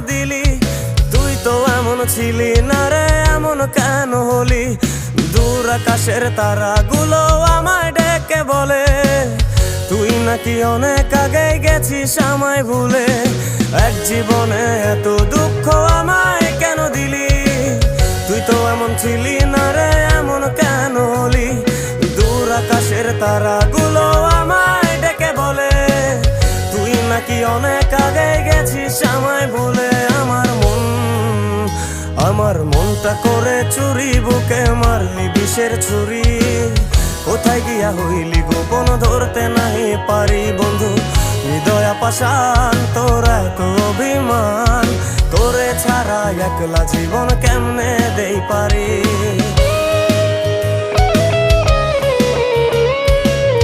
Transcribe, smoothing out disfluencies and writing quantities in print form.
দিলি? তুই তো এমন ছিলি না রে, এমন কেন হলি? দূর আকাশের তারাগুলো আমায় ডেকে বলে তুই নাকি অনেক আগে গেছিস আমায় ভুলে। এক জীবনে এত দুঃখ আমায় কেন দিলি? তুই তো এমন ছিলি না রে, এমন কেন হলি? দূর আকাশের তারাগুলো আমায় ডেকে বলে তুই নাকি অনেক আগে গেছিস আমায় ভুলে। আমার মনটা করে চুরি, বুকে মারলি বিষের ছুরি। কোথায় গিয়া হইলি গোপন ধরতে নাহি পারি বন্ধু। হৃদয় পাষাণ তোর এত অভিমান, তোরে ছাড়া একলা জীবন কেমনে দেই পারি।